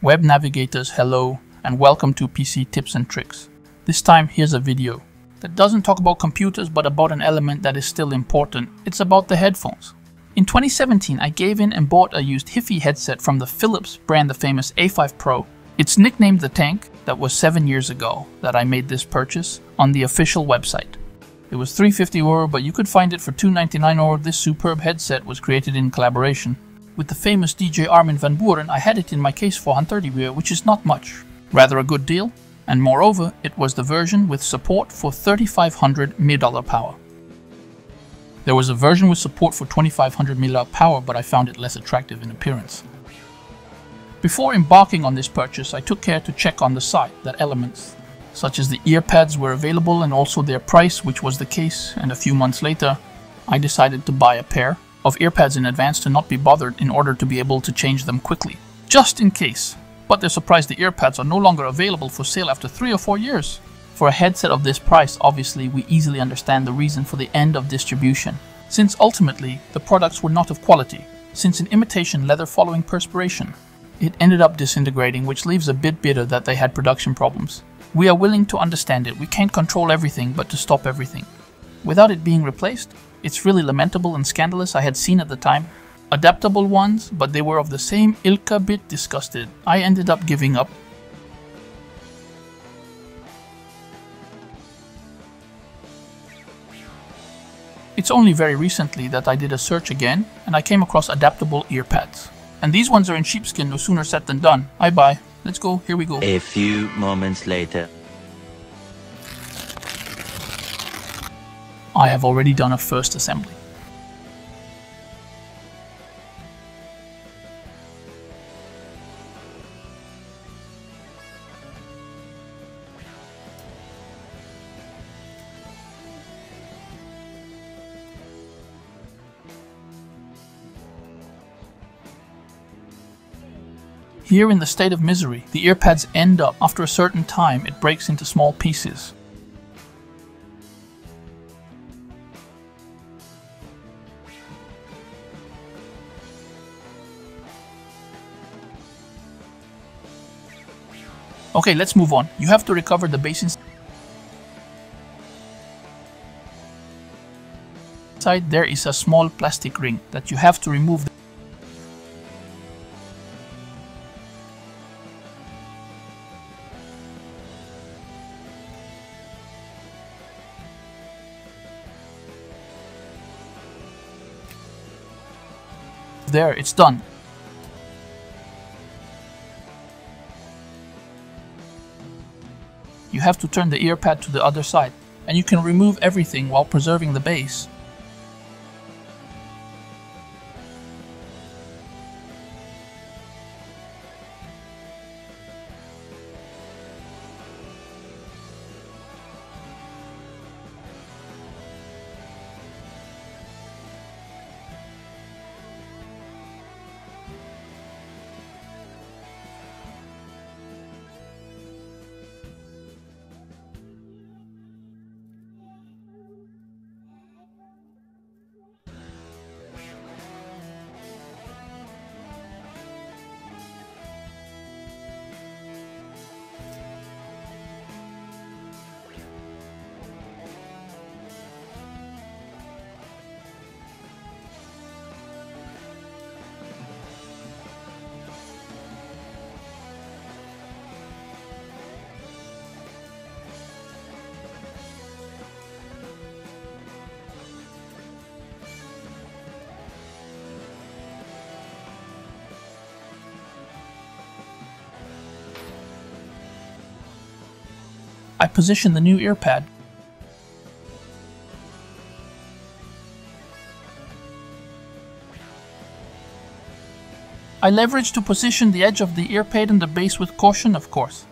Web navigators, hello, and welcome to PC Tips and Tricks. This time, here's a video that doesn't talk about computers, but about an element that is still important. It's about the headphones. In 2017, I gave in and bought a used Hifi headset from the Philips brand, the famous A5 Pro. It's nicknamed the Tank. That was 7 years ago that I made this purchase on the official website. It was €350, but you could find it for €299. This superb headset was created in collaboration with the famous DJ Armin van Buuren. I had it in my case for €130, which is not much. Rather a good deal, and moreover, it was the version with support for 3500 mAh power. There was a version with support for 2500 mAh power, but I found it less attractive in appearance. Before embarking on this purchase, I took care to check on the site that elements such as the earpads were available and also their price, which was the case, and a few months later, I decided to buy a pair of earpads in advance to not be bothered in order to be able to change them quickly, just in case. But they're surprised the earpads are no longer available for sale after 3 or 4 years. For a headset of this price, obviously, we easily understand the reason for the end of distribution, since ultimately, the products were not of quality, since an imitation leather following perspiration. It ended up disintegrating, which leaves a bit bitter that they had production problems. We are willing to understand it. We can't control everything, but to stop everything without it being replaced, it's really lamentable and scandalous. I had seen at the time adaptable ones, but they were of the same ilk. A bit disgusted, I ended up giving up. It's only very recently that I did a search again, and I came across adaptable earpads. And these ones are in sheepskin, no sooner said than done. I buy. Let's go, here we go. A few moments later. I have already done a first assembly. Here in the state of misery, the earpads end up. After a certain time, it breaks into small pieces. Okay, let's move on. You have to recover the base inside. There is a small plastic ring that you have to remove. There, it's done. You have to turn the earpad to the other side, and you can remove everything while preserving the base. I position the new earpad. I leverage to position the edge of the earpad and the base with caution, of course.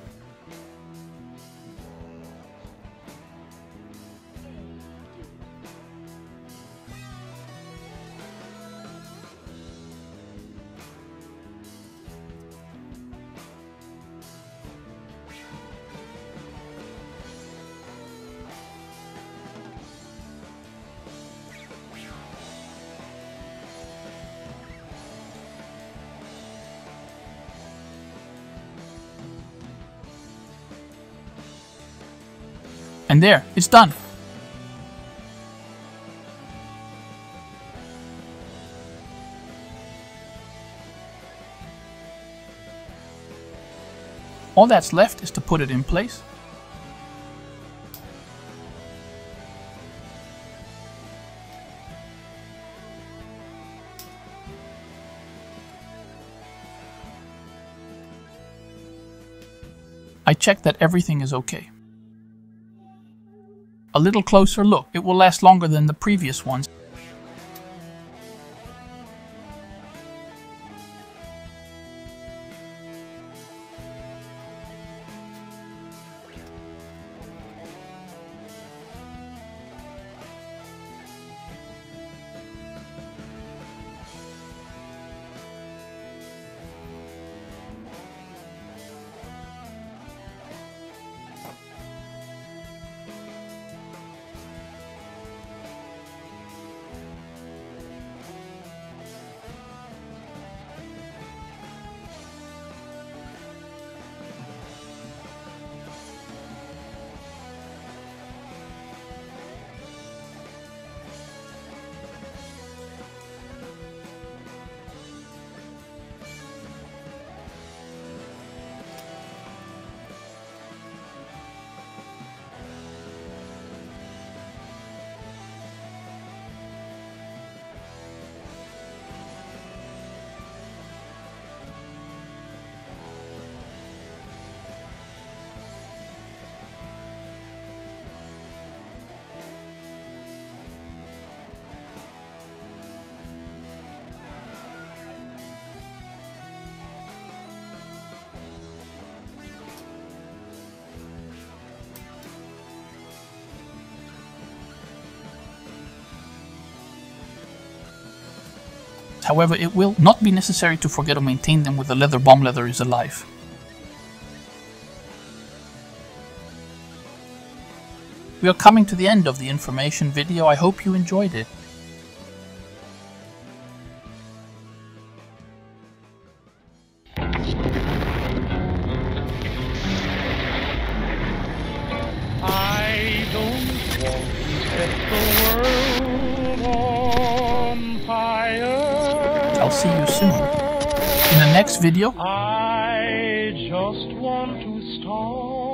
And there, it's done. All that's left is to put it in place. I check that everything is okay. A little closer look, it will last longer than the previous ones. However, it will not be necessary to forget to maintain them with the leather bomb leather is alive. We are coming to the end of the information video. I hope you enjoyed it. I don't want to set the world on fire. I'll see you soon. In the next video, I just want to start